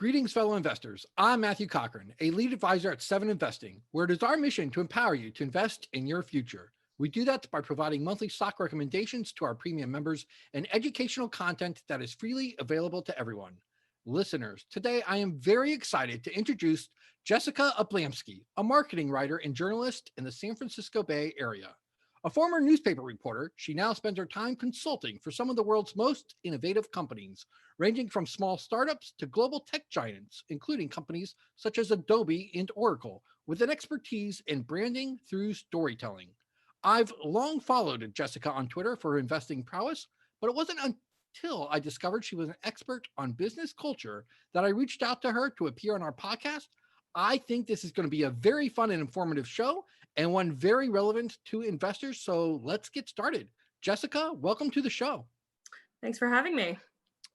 Greetings, fellow investors. I'm Matthew Cochran, a lead advisor at Seven Investing, where it is our mission to empower you to invest in your future. We do that by providing monthly stock recommendations to our premium members and educational content that is freely available to everyone. Listeners, today I am very excited to introduce Jessica Ablamsky, a marketing writer and journalist in the San Francisco Bay Area. A former newspaper reporter, she now spends her time consulting for some of the world's most innovative companies, ranging from small startups to global tech giants, including companies such as Adobe and Oracle, with an expertise in branding through storytelling. I've long followed Jessica on Twitter for her investing prowess, but it wasn't until I discovered she was an expert on business culture that I reached out to her to appear on our podcast. I think this is going to be a very fun and informative show, and one very relevant to investors. So let's get started. Jessica, welcome to the show. Thanks for having me.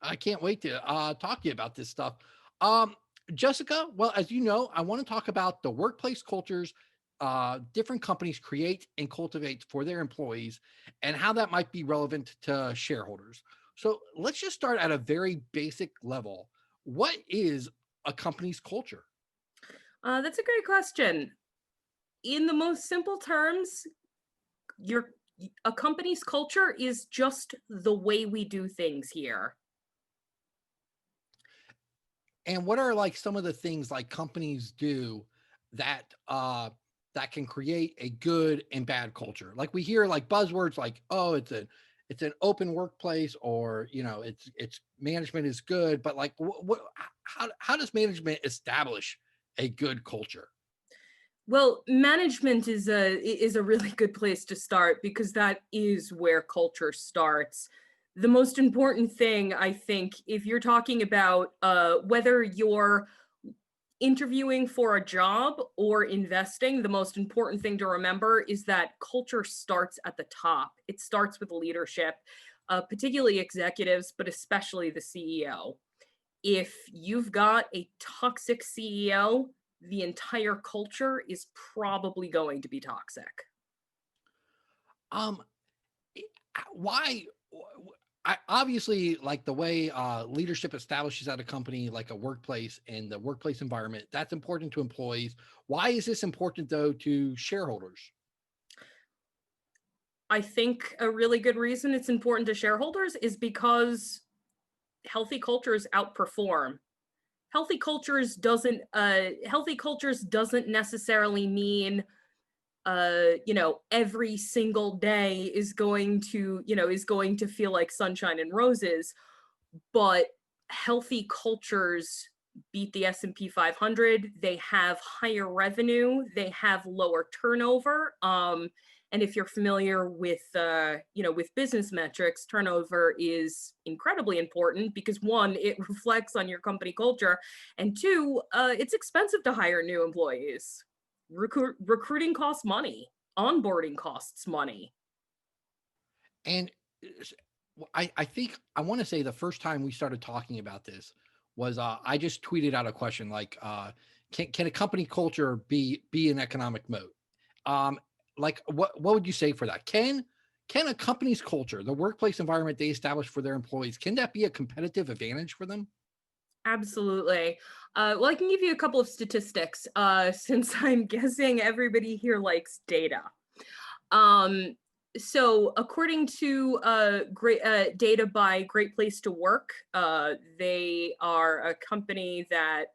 I can't wait to talk to you about this stuff. Jessica, well, as you know, I want to talk about the workplace cultures different companies create and cultivate for their employees and how that might be relevant to shareholders. So let's just start at a very basic level. What is a company's culture? That's a great question. In the most simple terms, a company's culture is just the way we do things here. And what are like some of the things like companies do that that can create a good and bad culture? Like we hear like buzzwords like, oh, it's an open workplace, or it's management is good, but like how does management establish a good culture? Well, management is a really good place to start because that is where culture starts. The most important thing, I think, if you're talking about whether you're interviewing for a job or investing, the most important thing to remember is that culture starts at the top. It starts with leadership, particularly executives, but especially the CEO. If you've got a toxic CEO, the entire culture is probably going to be toxic. Um, why? I obviously like the way leadership establishes at a company, like a workplace and the workplace environment. That's important to employees. Why is this important though to shareholders? I think a really good reason it's important to shareholders is because healthy cultures outperform. Healthy cultures doesn't necessarily mean every single day is going to feel like sunshine and roses, but healthy cultures beat the S&P 500. They have higher revenue, they have lower turnover. And if you're familiar with with business metrics, turnover is incredibly important because one, it reflects on your company culture, and two, it's expensive to hire new employees. Recruiting costs money. Onboarding costs money. And I think I want to say the first time we started talking about this was I just tweeted out a question like, can a company culture be an economic moat? Like what would you say for that? Can a company's culture, the workplace environment they establish for their employees, can that be a competitive advantage for them? Absolutely. Well, I can give you a couple of statistics since I'm guessing everybody here likes data. So according to data by Great Place to Work, they are a company that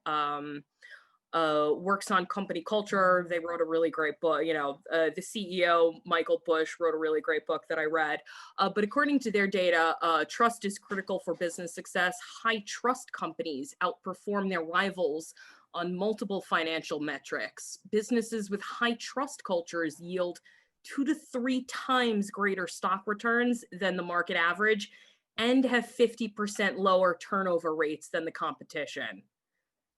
works on company culture. They wrote a really great book. The CEO, Michael Bush, wrote a really great book that I read. But according to their data, trust is critical for business success. High trust companies outperform their rivals on multiple financial metrics. Businesses with high trust cultures yield 2 to 3 times greater stock returns than the market average and have 50% lower turnover rates than the competition.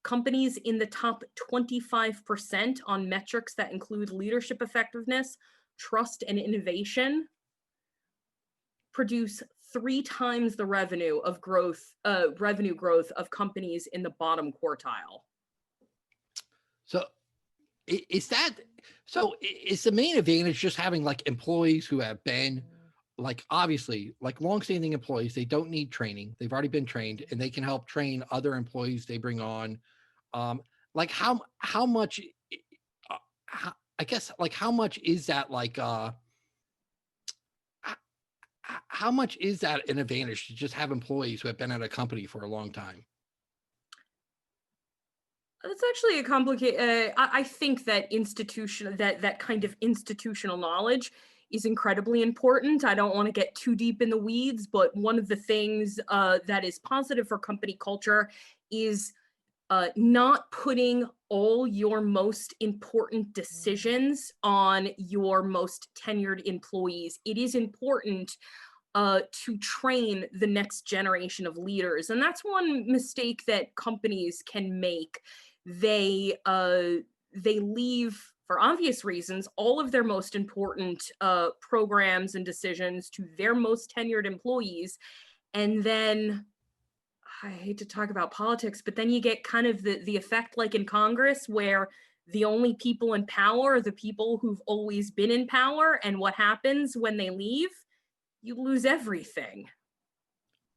Companies in the top 25% on metrics that include leadership effectiveness, trust, and innovation produce 3 times the revenue growth of companies in the bottom quartile. So is the main advantage just having like employees who have been like obviously, like longstanding employees, they don't need training. They've already been trained, and they can help train other employees they bring on. Um, like how much? How, I guess like how much is that like h- how much is that an advantage to just have employees who have been at a company for a long time? That's actually a complicated. I think that that kind of institutional knowledge is incredibly important. I don't want to get too deep in the weeds, but one of the things that is positive for company culture is not putting all your most important decisions on your most tenured employees. It is important to train the next generation of leaders, and that's one mistake that companies can make. They leave, for obvious reasons, all of their most important programs and decisions to their most tenured employees, and then I hate to talk about politics, but then you get kind of the effect like in Congress where the only people in power are the people who've always been in power. And what happens when they leave? You lose everything.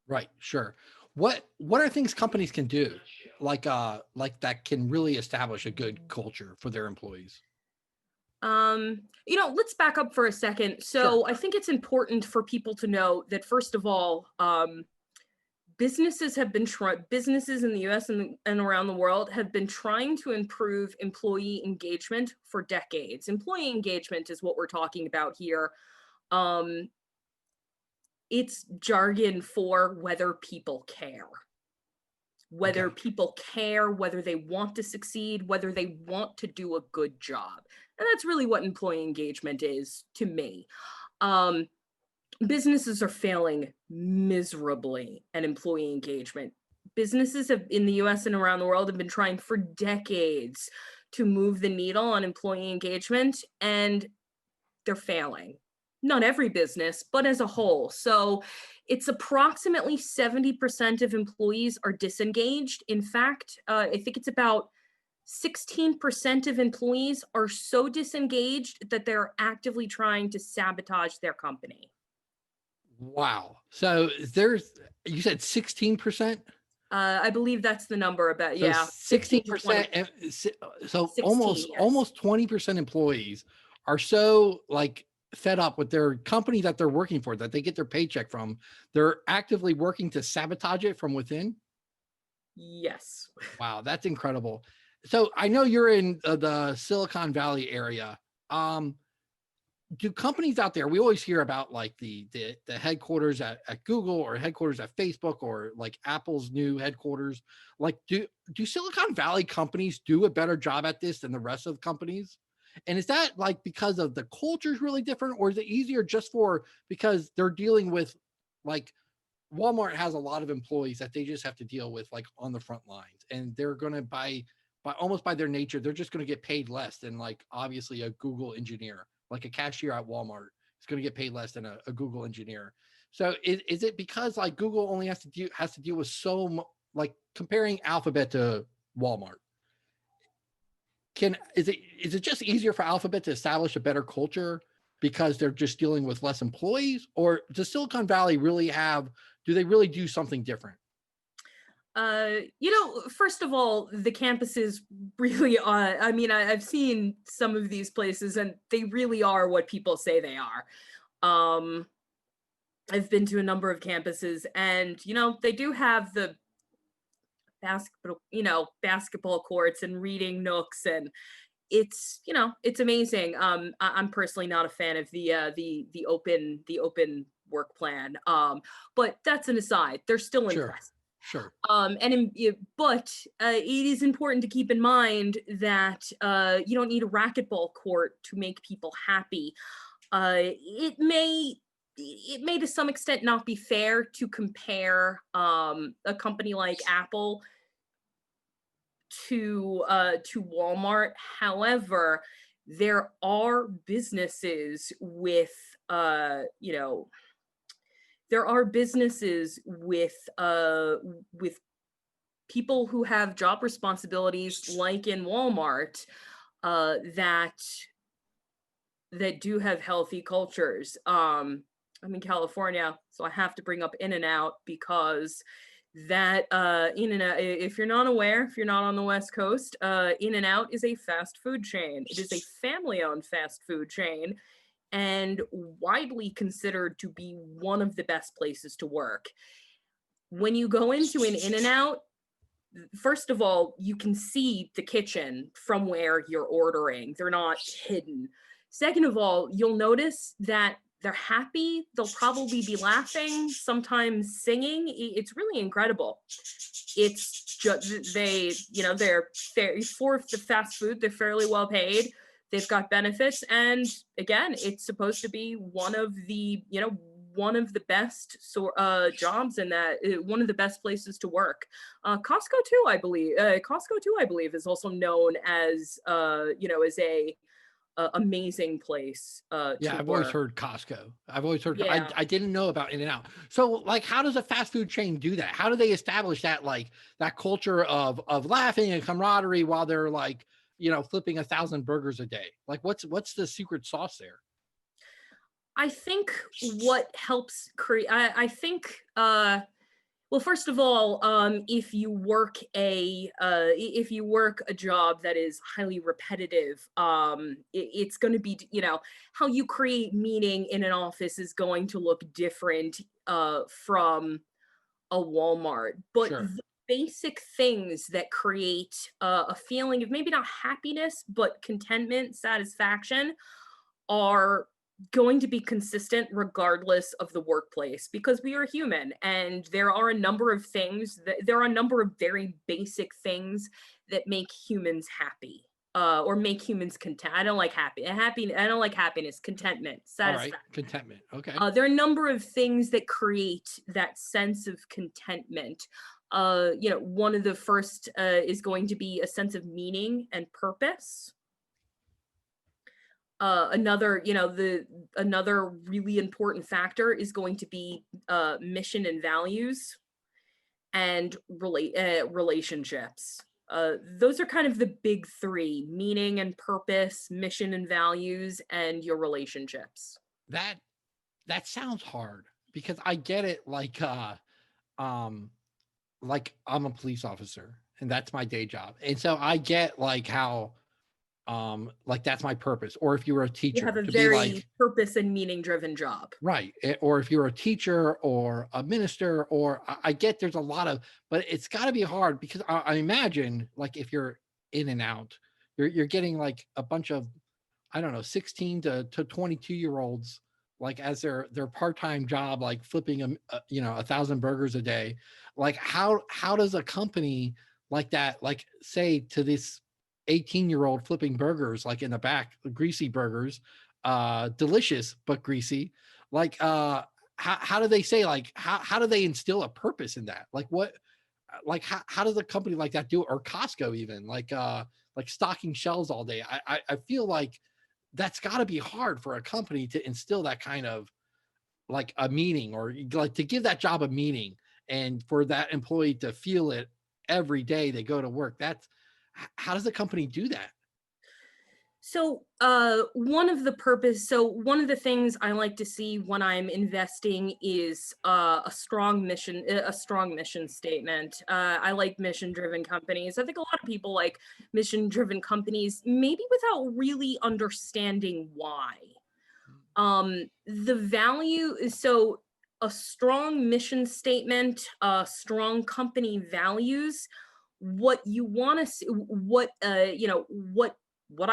Right, sure. What are things companies can do like that can really establish a good culture for their employees? Let's back up for a second. Sure. So I think it's important for people to know that first of all, businesses in the US and around the world have been trying to improve employee engagement for decades. Employee engagement is what we're talking about here. Um, it's jargon for whether people care. Whether Okay. people care, whether they want to succeed, whether they want to do a good job. And that's really what employee engagement is to me. Um, Businesses are failing miserably at employee engagement. Businesses have in the US and around the world have been trying for decades to move the needle on employee engagement, and they're failing. Not every business, but as a whole. So it's approximately 70% of employees are disengaged. In fact, I think it's about 16% of employees are so disengaged that they're actively trying to sabotage their company. Wow. So there's you said 16%? I believe that's the number about, So yeah, 16 to 20. 16%, so 16, yes. almost 20% employees are so like fed up with their company that they're working for, that they get their paycheck from. They're actively working to sabotage it from within. Yes. Wow, that's incredible. So I know you're in the Silicon Valley area. Um, do companies out there, we always hear about like the headquarters at Google or headquarters at Facebook or like Apple's new headquarters. Like do Silicon Valley companies do a better job at this than the rest of the companies? And is that like because of the culture is really different, or is it easier just for because they're dealing with like Walmart has a lot of employees that they just have to deal with like on the front lines, and they're going to by almost by their nature, they're just going to get paid less than like obviously a Google engineer, like a cashier at Walmart is going to get paid less than a Google engineer. So is it because like Google only has to deal with like comparing Alphabet to Walmart? Is it just easier for Alphabet to establish a better culture because they're just dealing with less employees, or does Silicon Valley really have do they really do something different? First of all, the campuses really are. I mean, I've seen some of these places and they really are what people say they are. Um, I've been to a number of campuses and, they do have the basketball courts and reading nooks, and it's amazing. I'm personally not a fan of the open work plan. But that's an aside. They're still Sure, impressive. sure, But it is important to keep in mind that you don't need a racquetball court to make people happy. It may to some extent not be fair to compare a company like Apple to Walmart. However, there are businesses with uh, you know there are businesses with people who have job responsibilities like in Walmart that do have healthy cultures. I'm in California, so I have to bring up In-N-Out because that In-N-Out, if you're not aware, if you're not on the West Coast, In-N-Out is a fast food chain. It is a family-owned fast food chain and widely considered to be one of the best places to work. When you go into an In-N-Out, first of all, you can see the kitchen from where you're ordering. They're not hidden. Second of all, you'll notice that they're happy. They'll probably be laughing, sometimes singing. It's really incredible. It's just they're for the fast food. They're fairly well paid. They've got benefits, and again, it's supposed to be one of the best jobs in that, one of the best places to work. Costco too, I believe, is also known as as a amazing place Yeah, to I've always work. heard Costco. I've always heard. Yeah. I didn't know about In-N-Out. So, like, how does a fast food chain do that? How do they establish that, like, that culture of laughing and camaraderie while they're like, flipping 1,000 burgers a day? Like, what's the secret sauce there? I think what helps create, I think, well, first of all, if you work a job that is highly repetitive, it's going to be, how you create meaning in an office is going to look different from a Walmart. But Sure. the basic things that create a feeling of maybe not happiness, but contentment, satisfaction are going to be consistent regardless of the workplace, because we are human, and there are a number of very basic things that make humans happy, or make humans content. I don't like I don't like happiness, contentment, All right. satisfaction. Contentment. Okay. There are a number of things that create that sense of contentment. One of the first is going to be a sense of meaning and purpose. Another really important factor is going to be mission and values, and relationships. Those are kind of the big three: meaning and purpose, mission and values, and your relationships. That that sounds hard because I get it. Um, like I'm a police officer and that's my day job, and so I get like how like that's my purpose. Or if you were a You have teacher, a to be very like, purpose and meaning driven job. right. Or if you're a teacher or a minister, or I get there's a lot of, but it's got to be hard because I imagine like if you're In-N-Out, you're getting like a bunch of, I don't know, 16 to 22-year-olds, like as their part-time job, like flipping 1,000 burgers a day. Like how does a company like that, like say to this 18-year-old flipping burgers, like in the back, greasy burgers, delicious but greasy, like how do they say, like how do they instill a purpose in that? Like what, like how does a company like that do it? Or Costco even, like stocking shelves all day. I feel like that's got to be hard for a company to instill that kind of like a meaning, or like to give that job a meaning, and for that employee to feel it every day they go to work. That's how does the company do that? So, one of the things I like to see when I'm investing is a strong mission statement. I like mission-driven companies. I think a lot of people like mission-driven companies, maybe without really understanding why. The value is so A strong mission statement, strong company values. What you want to see, what I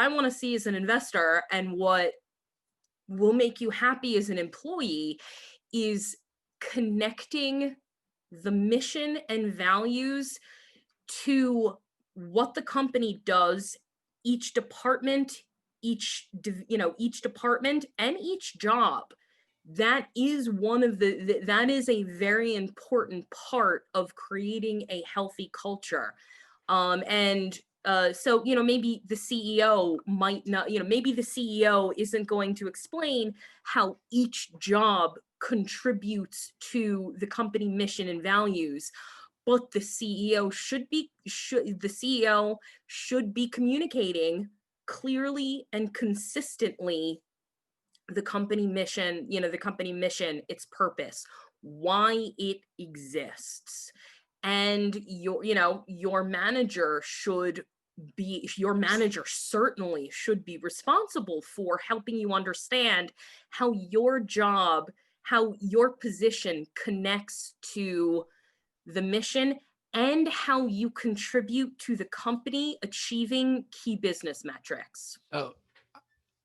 want to see as an investor, and what will make you happy as an employee, is connecting the mission and values to what the company does, each department, each department and each job. That is that is a very important part of creating a healthy culture. And so maybe the CEO might not, maybe the CEO isn't going to explain how each job contributes to the company mission and values, but the CEO should be communicating clearly and consistently the company mission, its purpose, why it exists. And your manager certainly should be responsible for helping you understand how your job, how your position connects to the mission, and how you contribute to the company achieving key business metrics. Oh,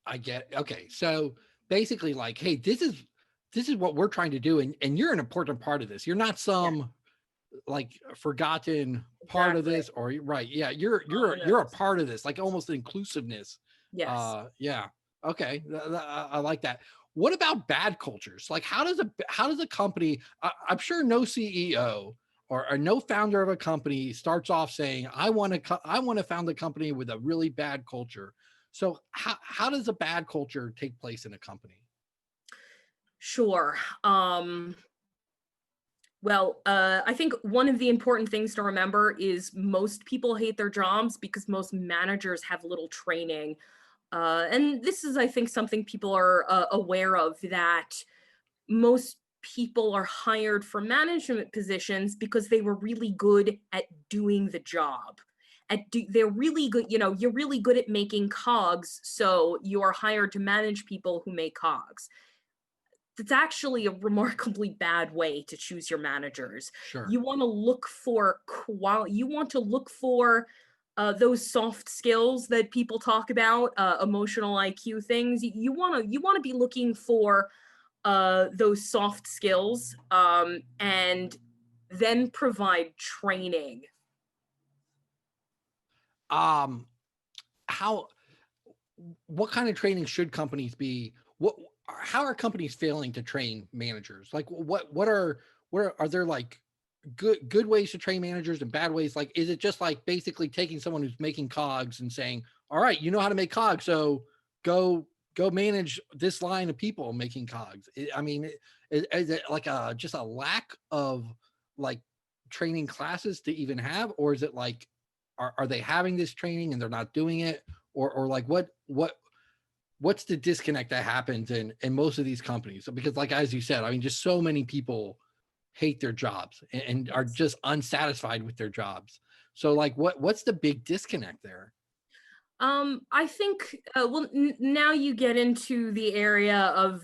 I get it. Okay. So basically like, hey, this is what we're trying to do. And you're an important part of this. You're not Yeah, some like forgotten part of exactly. this or right. Yeah. You're, Oh, you're, no. you're a part of this, like almost inclusiveness. Yes. Yeah. Okay. I like that. What about bad cultures? Like how does a company, I'm sure no CEO or no founder of a company starts off saying, I want to found a company with a really bad culture. So how does a bad culture take place in a company? Sure. Well, I think one of the important things to remember is most people hate their jobs because most managers have little training. And this is, I think, something people are aware of, that most people are hired for management positions because they were really good at doing the job. They're really good, you're really good at making cogs, so you are hired to manage people who make cogs. That's actually a remarkably bad way to choose your managers. Sure. You want to look for those soft skills that people talk about, emotional IQ things. You want to be looking for those soft skills, and then provide training. Um, how what kind of training should companies be? How are companies failing to train managers? Like what are there like good ways to train managers and bad ways? Like is it just like basically taking someone who's making cogs and saying, all right, you know how to make cogs, so go manage this line of people making cogs? I mean, is it like just a lack of like training classes to even have, or is it like are they having this training and they're not doing it, or like what's the disconnect that happens in most of these companies? Because like as you said, I mean, just so many people hate their jobs and are Yes. just unsatisfied with their jobs. So like what's the big disconnect there? I think, well, now you get into the area of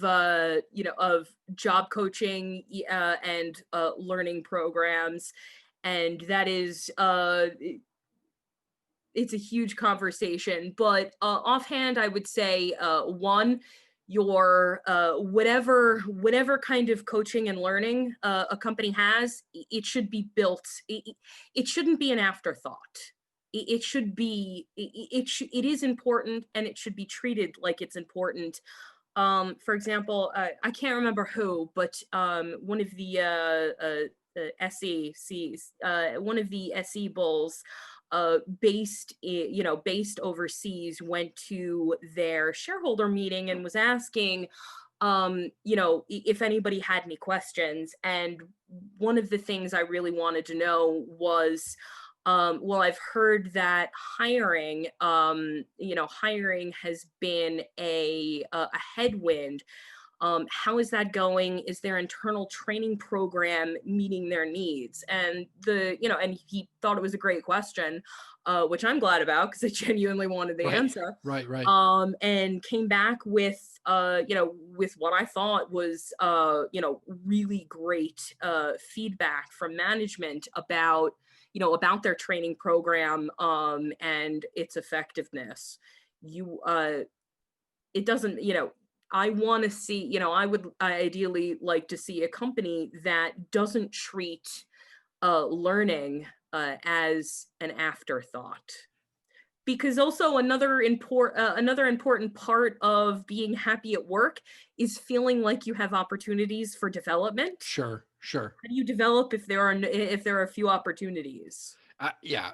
job coaching, and learning programs, and that is, it's a huge conversation. But offhand, I would say, one, your whatever kind of coaching and learning a company has, it should be built. It shouldn't be an afterthought. It should be. It is important, and it should be treated like it's important. For example, I can't remember who, but one of the SECs, one of the SE bulls, based overseas, went to their shareholder meeting and was asking, if anybody had any questions. And one of the things I really wanted to know was, well, I've heard that hiring has been a headwind. How is that going? Is their internal training program meeting their needs? And and he thought it was a great question, which I'm glad about because I genuinely wanted the Right, answer. right. And came back with, with what I thought was, really great feedback from management about their training program, and its effectiveness. You, it doesn't, I want to see, I would ideally like to see a company that doesn't treat learning as an afterthought. Because also another important part of being happy at work is feeling like you have opportunities for development. Sure. How do you develop if there are few opportunities? Yeah,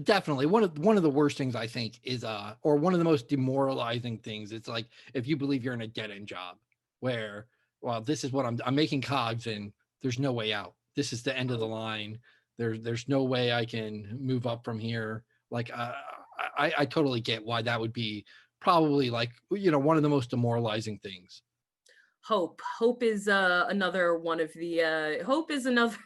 definitely. One of the worst things I think is, or one of the most demoralizing things. It's like if you believe you're in a dead end job, where, well, this is what I'm making cogs, and there's no way out. This is the end of the line. There's no way I can move up from here. Like, I totally get why that would be probably like, one of the most demoralizing things. Hope is another one of the hope is another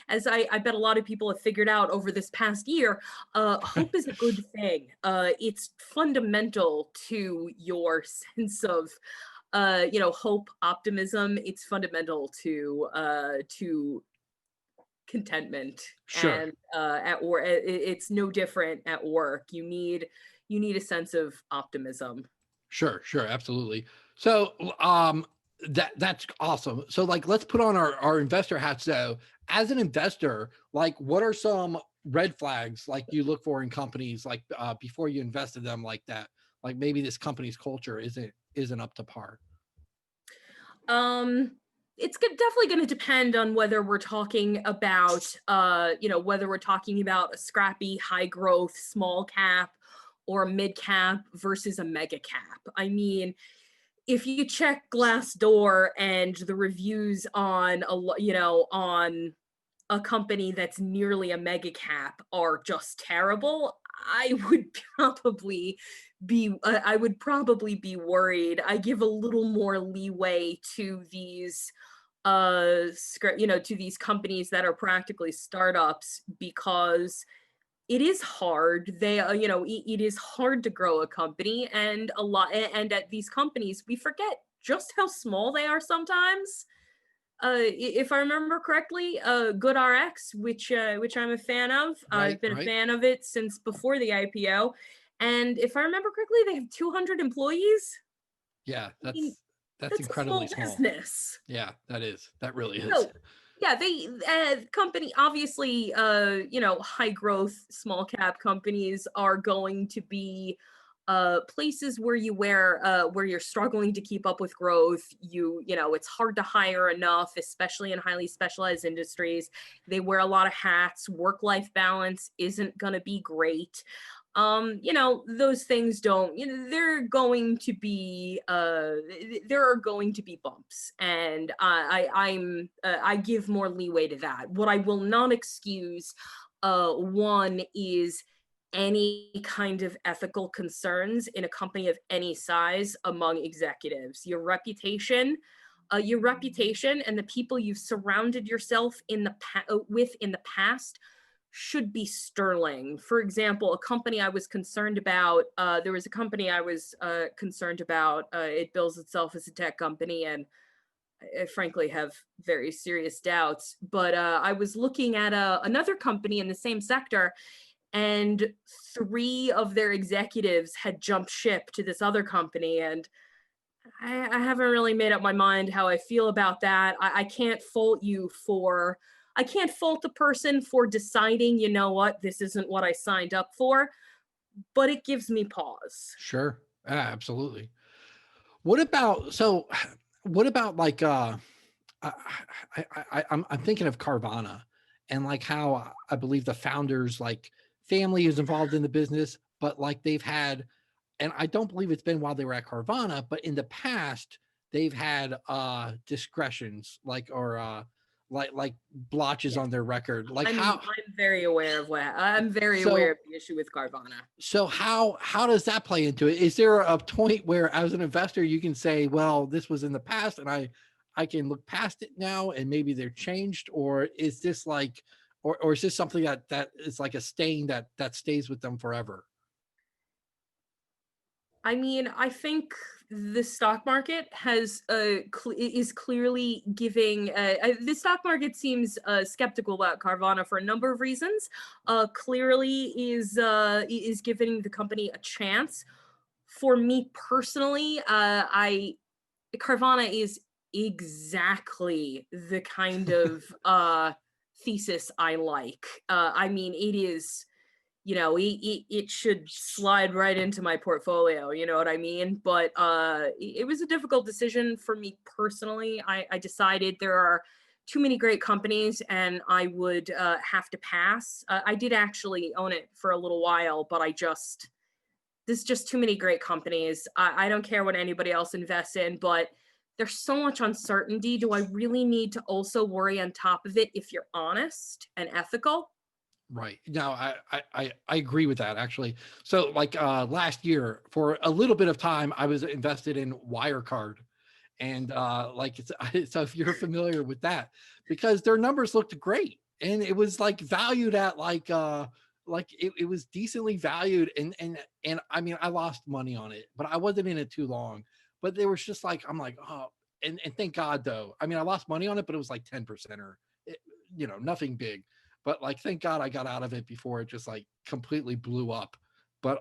as I bet a lot of people have figured out over this past year. Hope is a good thing. It's fundamental to your sense of hope, optimism. It's fundamental to contentment. Sure. And it's no different at work. You need a sense of optimism. Sure, absolutely. So that's awesome. So like let's put on our investor hats though. As an investor, like what are some red flags like you look for in companies like before you invest in them like that? Like maybe this company's culture isn't up to par. It's definitely going to depend on whether we're talking about whether we're talking about a scrappy high growth small cap or a mid cap versus a mega cap. I mean, if you check Glassdoor and the reviews on on a company that's nearly a mega cap are just terrible, I would probably be worried. I give a little more leeway to these to these companies that are practically startups, because it is hard. It is hard to grow a company, and at these companies we forget just how small they are sometimes. If I remember correctly, GoodRx, which I'm a fan of, I've been a fan of it since before the IPO, and if I remember correctly, they have 200 employees. Yeah, I mean, that's incredibly a small small. business. Yeah, that really is. So, yeah, they company obviously, high growth small cap companies are going to be places where you're struggling to keep up with growth. It's hard to hire enough, especially in highly specialized industries. They wear a lot of hats. Work-life balance isn't going to be great. Those things don't, there are going to be bumps, and I give more leeway to that. What I will not excuse, one is any kind of ethical concerns in a company of any size among executives. Your reputation and the people you've surrounded yourself with in the past should be sterling. For example, a company I was concerned about, there was a company I was concerned about. It bills itself as a tech company, and I frankly have very serious doubts. But I was looking at another company in the same sector, and 3 of their executives had jumped ship to this other company, and I haven't really made up my mind how I feel about that. I can't fault the person for deciding, you know what, this isn't what I signed up for, but it gives me pause. Sure. Absolutely. What about like I'm thinking of Carvana and like how I believe the founders like family is involved in the business, but like they've had, and I don't believe it's been while they were at Carvana, but in the past they've had discretions like blotches on their record. Like I'm very aware of the issue with Carvana. So how does that play into it? Is there a point where as an investor you can say, well, this was in the past and I can look past it now and maybe they're changed, or is this like or is this something that is like a stain that stays with them forever? I mean, I think the stock market is clearly giving. The stock market seems skeptical about Carvana for a number of reasons. Clearly, is giving the company a chance. For me personally, Carvana is exactly the kind of thesis I like. I mean, it is. It should slide right into my portfolio, you know what I mean? But it was a difficult decision for me personally. I decided there are too many great companies and I would have to pass. I did actually own it for a little while, but there's just too many great companies. I don't care what anybody else invests in, but there's so much uncertainty. Do I really need to also worry on top of it if you're honest and ethical? Right. No, I agree with that actually. So like last year for a little bit of time, I was invested in Wirecard. And like it's so if you're familiar with that, because their numbers looked great. And it was like valued at like it was decently valued. And I mean I lost money on it, but I wasn't in it too long. But there was just like I'm like, oh, and thank God though. I mean, I lost money on it, but it was like 10% or nothing big. But like thank God I got out of it before it just like completely blew up. But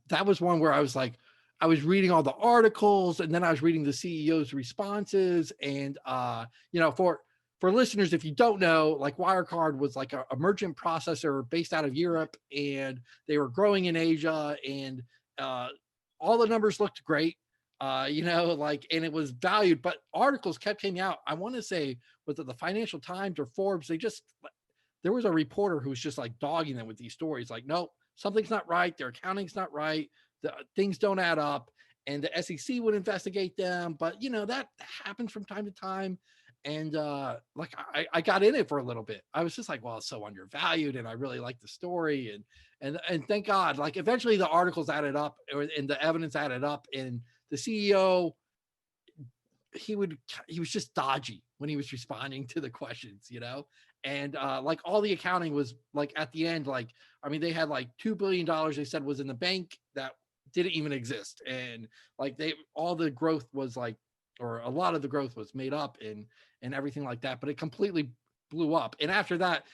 that was one where I was like, I was reading all the articles and then I was reading the CEO's responses. And for listeners, if you don't know, like Wirecard was like a merchant processor based out of Europe, and they were growing in Asia, and all the numbers looked great. Like, and it was valued, but articles kept coming out. I want to say, was it the Financial Times or Forbes? There was a reporter who was just like dogging them with these stories. Like, nope, something's not right. Their accounting's not right. The things don't add up. And the SEC would investigate them. But that happens from time to time. And like I got in it for a little bit. I was just like, well, it's so undervalued, and I really like the story. And thank God, like eventually the articles added up, and the evidence added up, and the CEO, he was just dodgy when he was responding to the questions, and like all the accounting was like at the end, like I mean they had like $2 billion they said was in the bank that didn't even exist, and like all the growth was like, or a lot of the growth was made up and everything like that, but it completely blew up. And after that,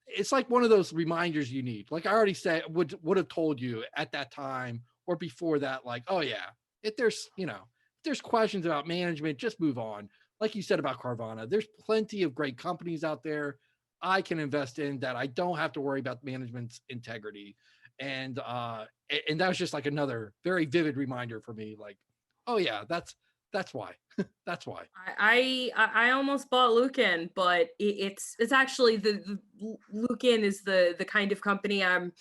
it's like one of those reminders you need. Like I already said, would have told you at that time or before that, like, oh yeah, if there's questions about management, just move on. Like you said about Carvana, there's plenty of great companies out there I can invest in that I don't have to worry about management's integrity. And that was just like another very vivid reminder for me, like, oh yeah, that's why. That's why. I almost bought Lucan, but it's actually the Lucan is the kind of company I'm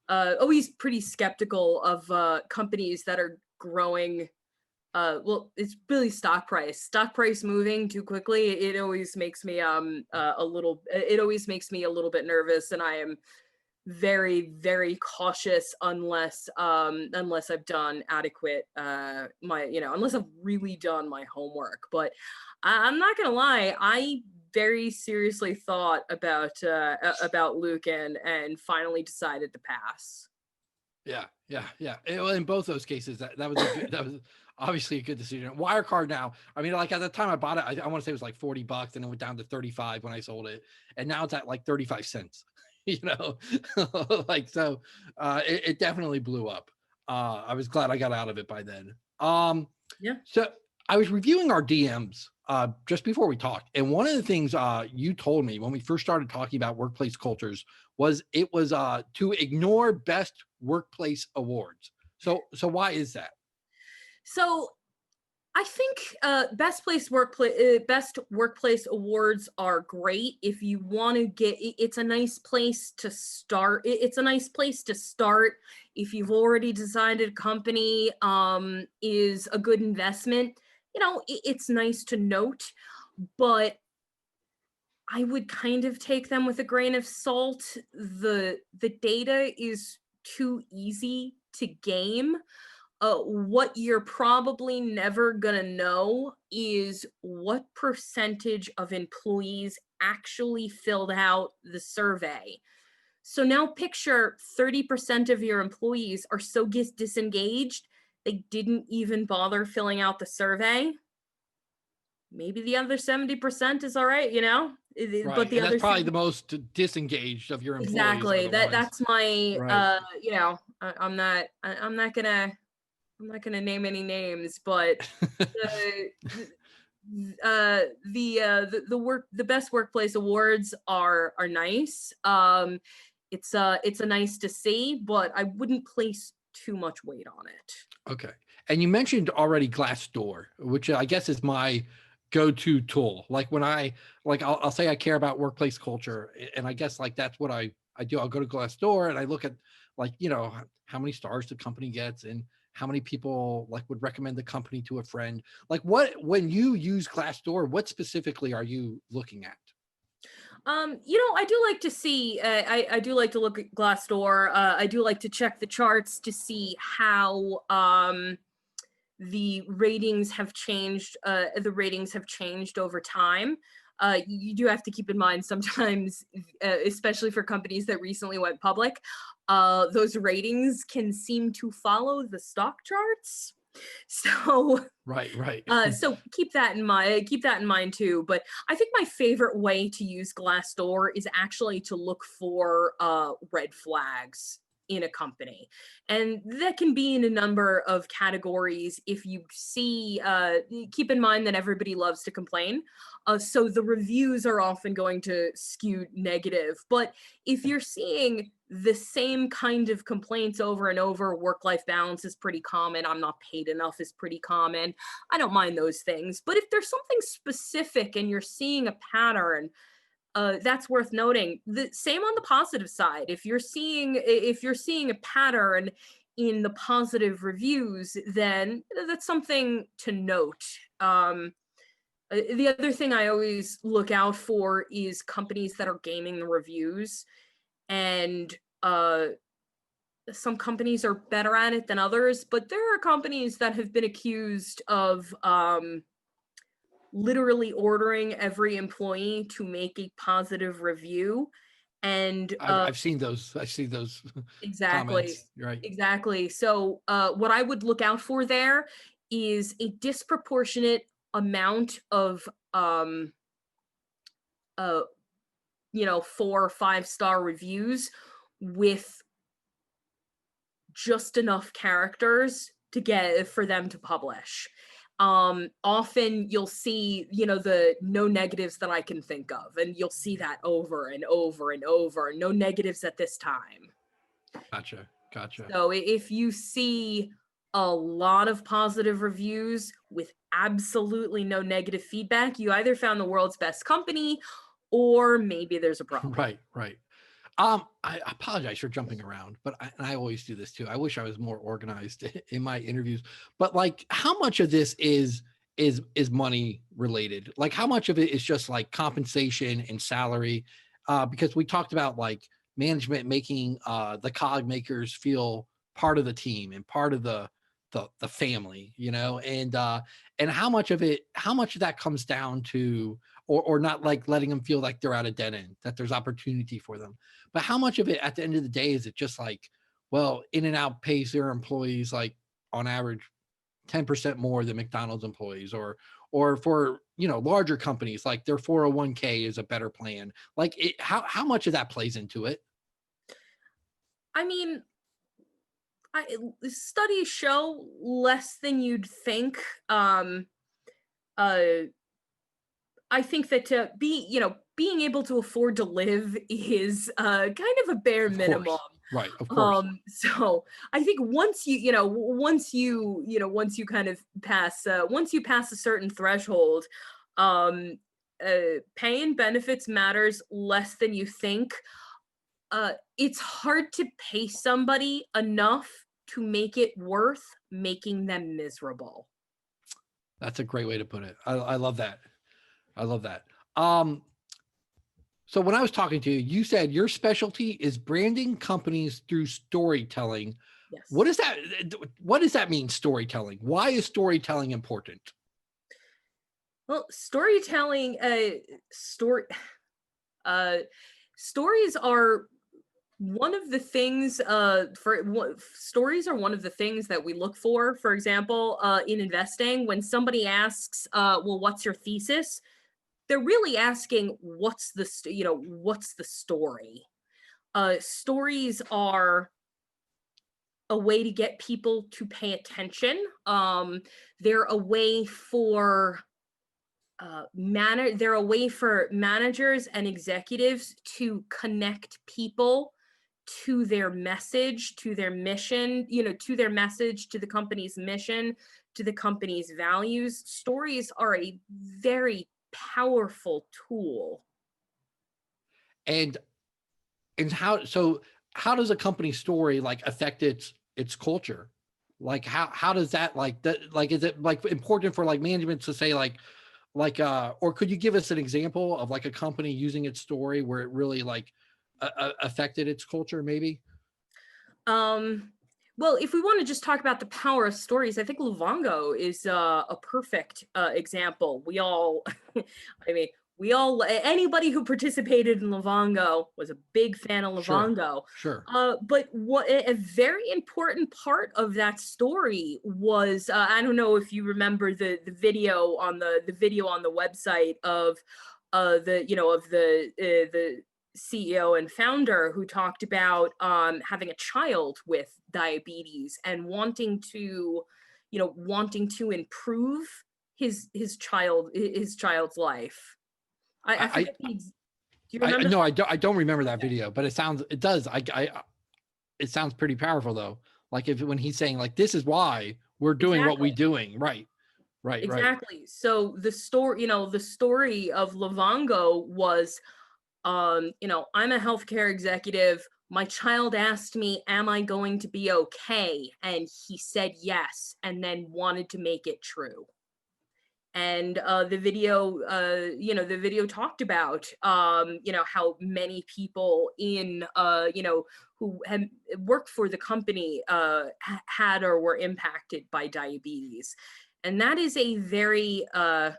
always pretty skeptical of companies that are growing. Well, it's really stock price moving too quickly. It always makes me it always makes me a little bit nervous, and I am very, very cautious unless I've done adequate unless I've really done my homework. But I'm not gonna lie, I very seriously thought about Lucan and finally decided to pass. Yeah. In both those cases, that was that was obviously a good decision. Wirecard now, I mean, like at the time I bought it, I want to say it was like $40, and it went down to 35 when I sold it, and now it's at like 35 cents. Like so, it definitely blew up. I was glad I got out of it by then. Yeah. So I was reviewing our DMs just before we talked, and one of the things you told me when we first started talking about workplace cultures was it was to ignore best workplace awards. So why is that? So I think best workplace awards are great if you want to get. It's a nice place to start. It's a nice place to start if you've already decided a company is a good investment. It's nice to note, but I would kind of take them with a grain of salt. The data is too easy to game. What you're probably never gonna know is what percentage of employees actually filled out the survey. So now picture 30% of your employees are so disengaged, they didn't even bother filling out the survey. Maybe the other 70% is all right, Right, but the and that's other probably the most disengaged of your employees are exactly the ones. that's my Right. I'm not gonna name any names, but the the best workplace awards are nice. It's a nice to see, but I wouldn't place too much weight on it. Okay. And you mentioned already Glassdoor, which I guess is my go-to tool. Like when I'll say I care about workplace culture, and I guess like that's what I do. I'll go to Glassdoor and I look at like, how many stars the company gets and how many people like would recommend the company to a friend. Like when you use Glassdoor, what specifically are you looking at? I do like to see, I do like to look at Glassdoor. I do like to check the charts to see how the ratings have changed. The ratings have changed over time. You do have to keep in mind sometimes, especially for companies that recently went public, those ratings can seem to follow the stock charts. So Right. so keep that in mind. Keep that in mind too. But I think my favorite way to use Glassdoor is actually to look for red flags in a company, and that can be in a number of categories. If you see, keep in mind that everybody loves to complain, so the reviews are often going to skew negative. But if you're seeing the same kind of complaints over and over, work-life balance is pretty common, I'm not paid enough is pretty common, I don't mind those things. But if there's something specific and you're seeing a pattern, that's worth noting. The same on the positive side. If you're seeing a pattern in the positive reviews, then that's something to note. The other thing I always look out for is companies that are gaming the reviews, and some companies are better at it than others, but there are companies that have been accused of literally ordering every employee to make a positive review. And I've seen those. I see those exactly, comments. Right. exactly. So what I would look out for there is a disproportionate amount of 4 or 5-star reviews with just enough characters to get for them to publish. Often you'll see, the no negatives that I can think of, and you'll see that over and over and over. No negatives at this time. Gotcha. So if you see a lot of positive reviews with absolutely no negative feedback, you either found the world's best company, or maybe there's a problem. Right. I apologize for jumping around, but I always do this too. I wish I was more organized in my interviews. But like, how much of this is money related? Like, how much of it is just like compensation and salary? Because we talked about like management making the cog makers feel part of the team and part of the family, and how much of that comes down to, or not, like letting them feel like they're at a dead end, that there's opportunity for them. But how much of it at the end of the day is it just like, well, In-N-Out pays their employees like on average 10% more than McDonald's employees, or for larger companies, like their 401k is a better plan. Like how much of that plays into it? I mean, studies show less than you'd think. I think that being able to afford to live is kind of a bare Of minimum. course. Right, of course. So I think once you kind of pass, once you pass a certain threshold, pay and benefits matters less than you think. It's hard to pay somebody enough to make it worth making them miserable. That's a great way to put it. I love that. So when I was talking to you, you said your specialty is branding companies through storytelling. Yes. What does that mean, storytelling? Why is storytelling important? Well, storytelling, stories are one of the things stories are one of the things that we look for example, in investing. When somebody asks, well, what's your thesis? They're really asking, what's the story? Stories are a way to get people to pay attention. They're a way for they're a way for managers and executives to connect people to their message, to their mission, to their message, to the company's mission, to the company's values. Stories are a very powerful tool. And how does a company story like affect its culture? Like how does that, like that, like is it like important for like management to say like, like, or could you give us an example of like a company using its story where it really like affected its culture, maybe? Um, well, if we want to just talk about the power of stories, I think Levongo is a perfect example. We all, I mean, anybody who participated in Levongo was a big fan of Sure, Levongo. sure. But what a very important part of that story was, I don't know if you remember the video on the video on the website of the the CEO and founder who talked about having a child with diabetes and wanting to improve his child's life. I I forget do you remember no, that? I don't remember that Okay. video, but it does. It sounds pretty powerful though. Like if when he's saying like, this is why we're doing what Exactly. we're doing. Right, right, right. Exactly. So the story of Levongo was, I'm a healthcare executive. My child asked me, am I going to be okay? And he said yes, and then wanted to make it true. And the video talked about, how many people who had worked for the company had or were impacted by diabetes. And that is a very, uh,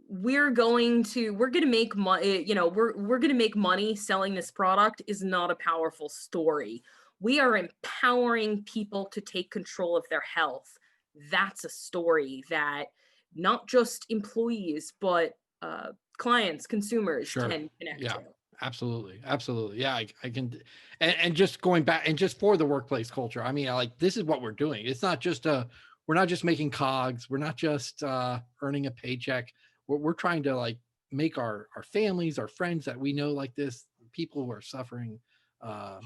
we're going to make money, we're going to make money selling this product is not a powerful story. We are empowering people to take control of their health. That's a story that not just employees, but clients, consumers Sure. can connect Yeah, to. absolutely. Absolutely. Yeah, I can. And just going back and just for the workplace culture, I mean, like this is what we're doing. It's not just we're not just making cogs. We're not just earning a paycheck. We're trying to like make our families, our friends that we know like this, people who are suffering, uh,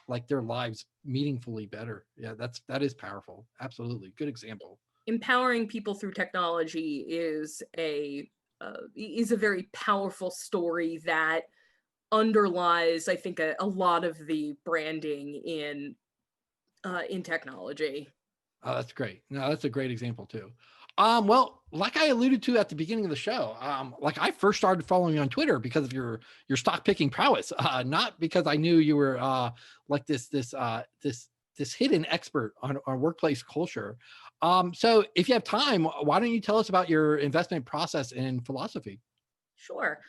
like their lives meaningfully better. Yeah, that is powerful. Absolutely. Good example. Empowering people through technology is a very powerful story that underlies, I think, a lot of the branding in technology. Oh, that's great. No, that's a great example too. Well, like I alluded to at the beginning of the show, like I first started following you on Twitter because of your stock picking prowess, not because I knew you were like this hidden expert on workplace culture. So if you have time, why don't you tell us about your investment process and philosophy? Sure.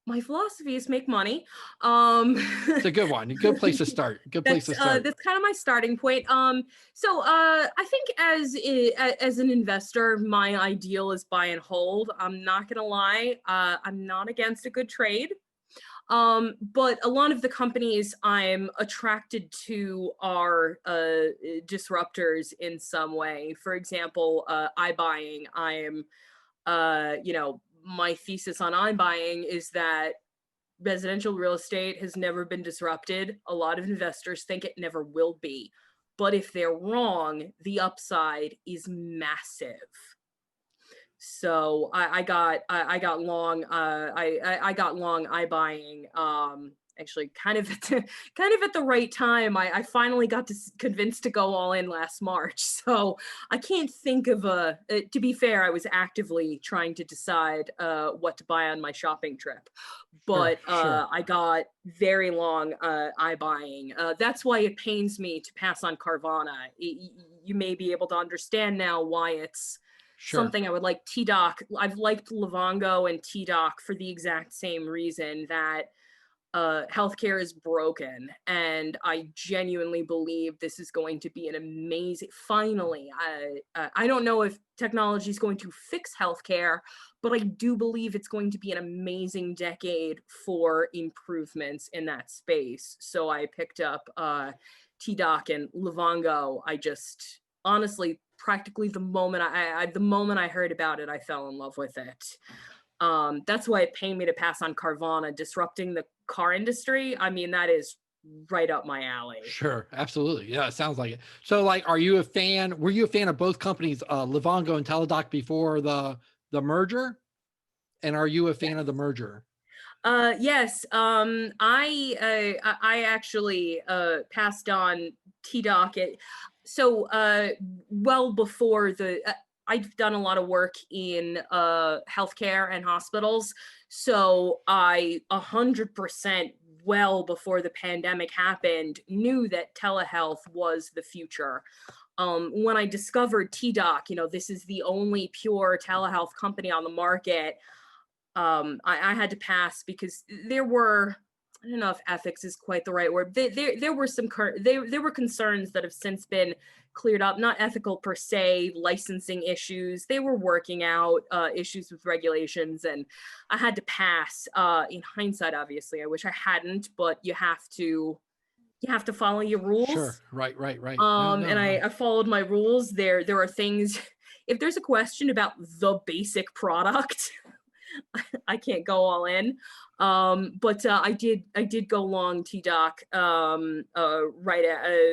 My philosophy is make money. It's a good one. A good place to start. Good place to start. That's kind of my starting point. I think as an investor, my ideal is buy and hold. I'm not gonna lie, I'm not against a good trade. But a lot of the companies I'm attracted to are disruptors in some way. For example, iBuying. My thesis on iBuying is that residential real estate has never been disrupted. A lot of investors think it never will be. But if they're wrong, the upside is massive. So I got long I got long iBuying, actually kind of at the right time. I finally got convinced to go all in last March. So I can't think of to be fair, I was actively trying to decide what to buy on my shopping trip, Sure, but sure, I got very long iBuying. That's why it pains me to pass on Carvana. You may be able to understand now why it's sure. something I would like. T-Doc, I've liked Levongo and T-Doc for the exact same reason that healthcare is broken. And I genuinely believe this is going to be an amazing, finally, I don't know if technology is going to fix healthcare, but I do believe it's going to be an amazing decade for improvements in that space. So I picked up T-Doc and Levongo. I just honestly, practically the moment I heard about it, I fell in love with it. That's why it pained me to pass on Carvana, disrupting the car industry. I mean, that is right up my alley. Sure, absolutely. Yeah, it sounds like it. So, like, are you a fan? Were you a fan of both companies, Livongo and Teledoc, before the merger? And are you a fan of the merger? Yes. I actually passed on T-Doc. So well before I've done a lot of work in healthcare and hospitals. So I 100% well before the pandemic happened knew that telehealth was the future. When I discovered TDoc, this is the only pure telehealth company on the market. I had to pass because there were, I don't know if ethics is quite the right word. There were there were concerns that have since been cleared up, not ethical per se, licensing issues. They were working out issues with regulations, and I had to pass. In hindsight, obviously, I wish I hadn't, but you have to follow your Sure. rules. Right. No, And I followed my rules. There are things. If there's a question about the basic product, I can't go all in. But I did go long TDoc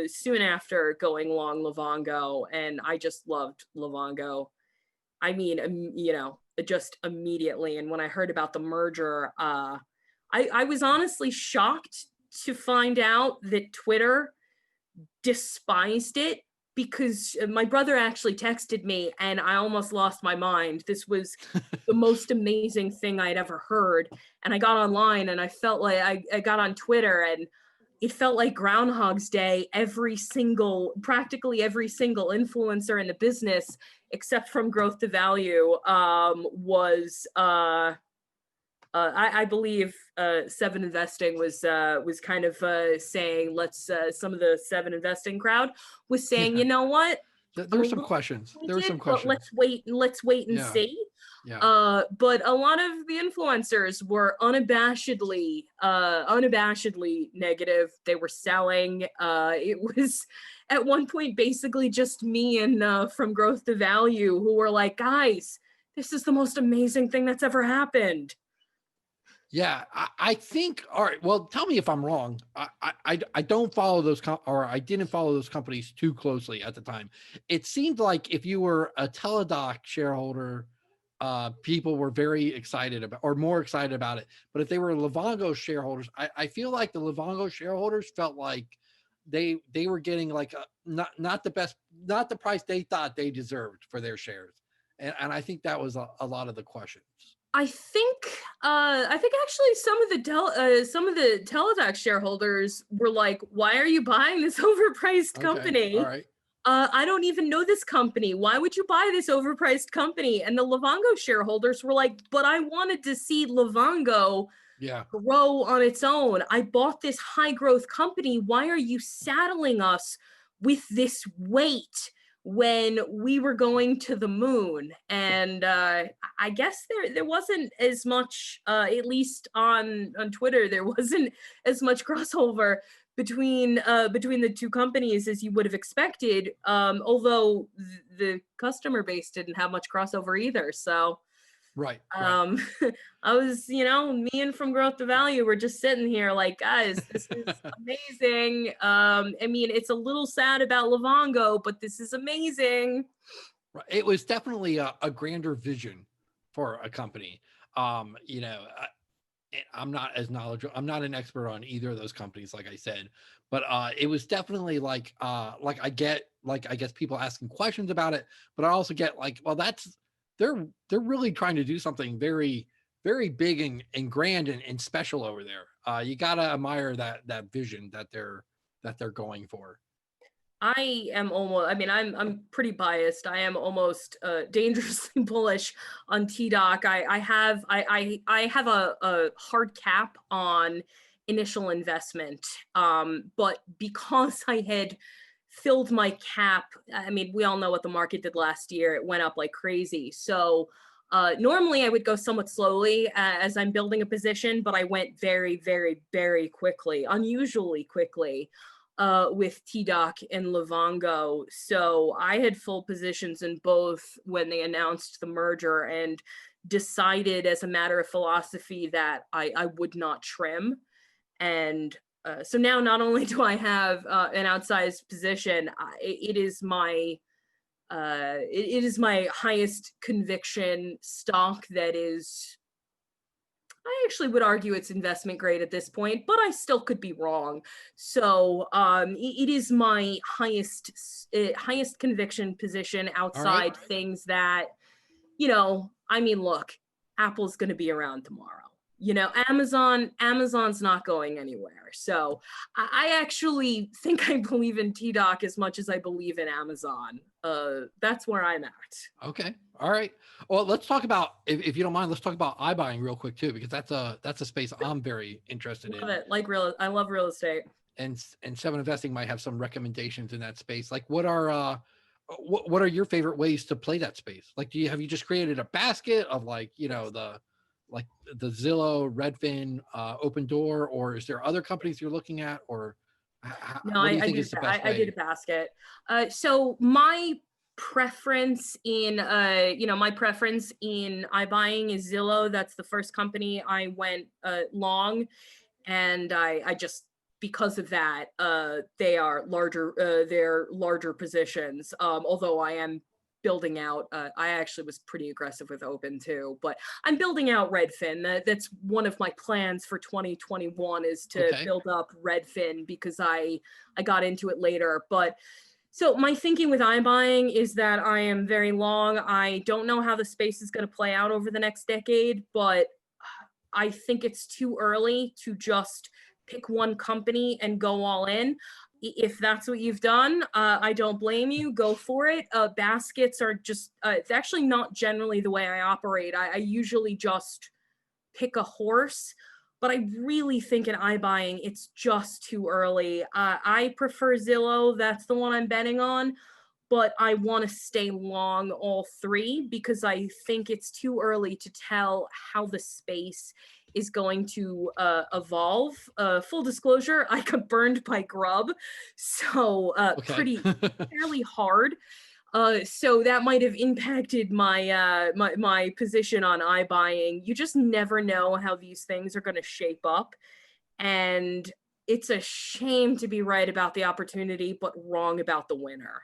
soon after going long Levongo, and I just loved Levongo. I mean, just immediately. And when I heard about the merger, I was honestly shocked to find out that Twitter despised it, because my brother actually texted me and I almost lost my mind. This was the most amazing thing I'd ever heard. And I got online and I felt like I got on Twitter, and it felt like Groundhog's Day. Practically every single influencer in the business, except from Growth to Value, was I believe Seven Investing was kind of saying, some of the Seven Investing crowd was saying, Yeah. you know what? There were some questions. But let's wait and Yeah. see. Yeah. But a lot of the influencers were unabashedly negative. They were selling. It was at one point basically just me and from Growth to Value who were like, guys, this is the most amazing thing that's ever happened. Yeah, I think. All right. Well, tell me if I'm wrong. I don't follow those or I didn't follow those companies too closely at the time. It seemed like if you were a Teledoc shareholder, people were very excited about, or more excited about it. But if they were Levongo shareholders, I feel like the Levongo shareholders felt like they were getting like not the best, not the price they thought they deserved for their shares, and I think that was a lot of the questions. I think actually some of the Teledoc shareholders were like, "Why are you buying this overpriced company? All right. I don't even know this company. Why would you buy this overpriced company?" And the Levongo shareholders were like, "But I wanted to see Levongo grow on its own. I bought this high growth company. Why are you saddling us with this weight when we were going to the moon?" And I guess there wasn't as much, at least on Twitter, there wasn't as much crossover between the two companies as you would have expected. Although the customer base didn't have much crossover either. So Right. I was, me and From Growth to Value were just sitting here like, guys, this is amazing. I mean, it's a little sad about Levongo, but this is amazing. It was definitely a grander vision for a company. I'm not as knowledgeable. I'm not an expert on either of those companies, like I said, but it was definitely like I get, like, I guess people asking questions about it, but I also get like, well, they're really trying to do something very, very big and grand and special over there. You gotta admire that vision that they're going for. I'm pretty biased. I am almost dangerously bullish on TDoc. I have a hard cap on initial investment. But because I had filled my cap, I mean, we all know what the market did last year. It went up like crazy. So normally I would go somewhat slowly as I'm building a position, but I went very, very, very quickly, unusually quickly. With TDoc and Levongo. So I had full positions in both when they announced the merger, and decided as a matter of philosophy that I would not trim. And so now not only do I have an outsized position, it is my highest conviction stock that is I actually would argue it's investment grade at this point, but I still could be wrong. So it is my highest conviction position All right. outside things that, you know, I mean, look, Apple's going to be around tomorrow. You know, Amazon's not going anywhere. So I actually think I believe in TDoc as much as I believe in Amazon. That's where I'm at. Okay. All right. Well, let's talk about, if you don't mind, let's talk about iBuying real quick too, because that's a space I'm very interested Love in. it. I love real estate. And Seven Investing might have some recommendations in that space. Like what are your favorite ways to play that space? Like, have you just created a basket of like, the Zillow, Redfin, Open Door, or is there other companies you're looking at, or No, what do you I think did is the best I did a way? basket. So my preference in my preference in iBuying is Zillow. That's the first company I went long, and I just, because of that, they're larger positions. Although I am building out, I actually was pretty aggressive with Open too, but I'm building out Redfin. That's one of my plans for 2021 is to Okay. build up Redfin, because I got into it later. But so my thinking with iBuying is that I am very long. I don't know how the space is going to play out over the next decade, but I think it's too early to just pick one company and go all in. If that's what you've done, I don't blame you. Go for it. Baskets are just, it's actually not generally the way I operate. I usually just pick a horse, but I really think in iBuying, it's just too early. I prefer Zillow. That's the one I'm betting on, but I want to stay long all three because I think it's too early to tell how the space is going to evolve. Full disclosure, I got burned by Grub, so Okay. pretty fairly hard. So that might have impacted my position on iBuying. You just never know how these things are going to shape up, and it's a shame to be right about the opportunity but wrong about the winner.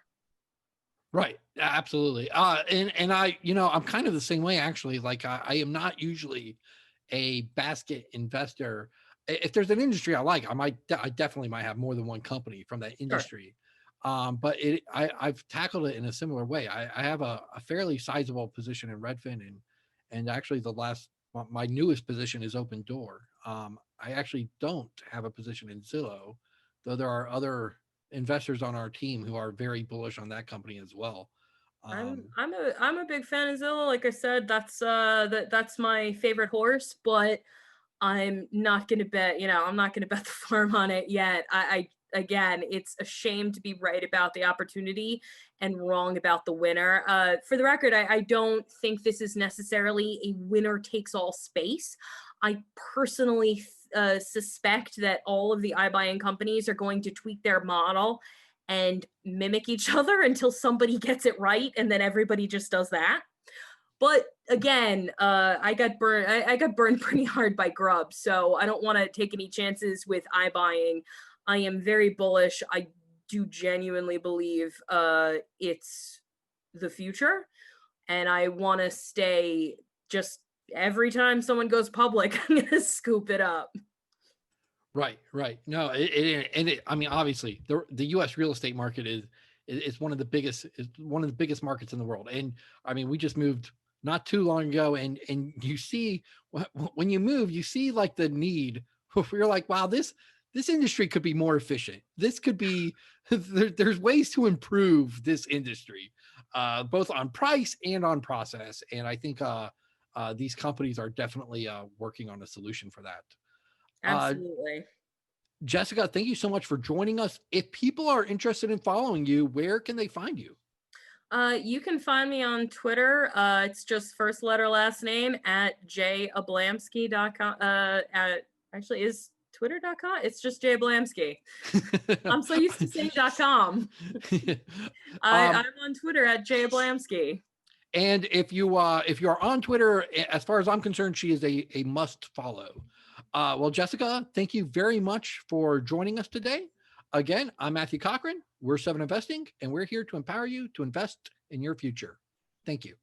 Right. Absolutely. And I, I'm kind of the same way actually. Like I am not usually a basket investor. If there's an industry I like, I definitely might have more than one company from that Sure. industry. But I've tackled it in a similar way. I have a fairly sizable position in Redfin, and actually my newest position is Open Door. I actually don't have a position in Zillow, though there are other investors on our team who are very bullish on that company as well. I'm a big fan of Zillow. Like I said, that's my favorite horse, but I'm not gonna bet, I'm not gonna bet the farm on it yet. Again, it's a shame to be right about the opportunity and wrong about the winner. For the record, I don't think this is necessarily a winner takes all space. I personally suspect that all of the iBuying companies are going to tweak their model and mimic each other until somebody gets it right, and then everybody just does that. But again, I got burned. I got burned pretty hard by Grub, so I don't want to take any chances with iBuying. I am very bullish. I do genuinely believe it's the future, and I want to stay. Just every time someone goes public, I'm gonna scoop it up. Right, right. No, I mean, obviously, the U.S. real estate market is one of the biggest markets in the world. And I mean, we just moved not too long ago, and you see when you move, you see like the need. You're like, wow, this industry could be more efficient. This could be there's ways to improve this industry, both on price and on process. And I think these companies are definitely working on a solution for that. Uh, Absolutely. Jessica, thank you so much for joining us. If people are interested in following you, where can they find you? You can find me on Twitter. It's just first letter, last name at jablamsky.com. Actually, is twitter.com? It's just jablamsky. I'm so used to saying .com. um, I'm on Twitter at jablamsky. and if you are on Twitter, as far as I'm concerned, she is a must follow. Well, Jessica, thank you very much for joining us today. Again, I'm Matthew Cochran. We're Seven Investing, and we're here to empower you to invest in your future. Thank you.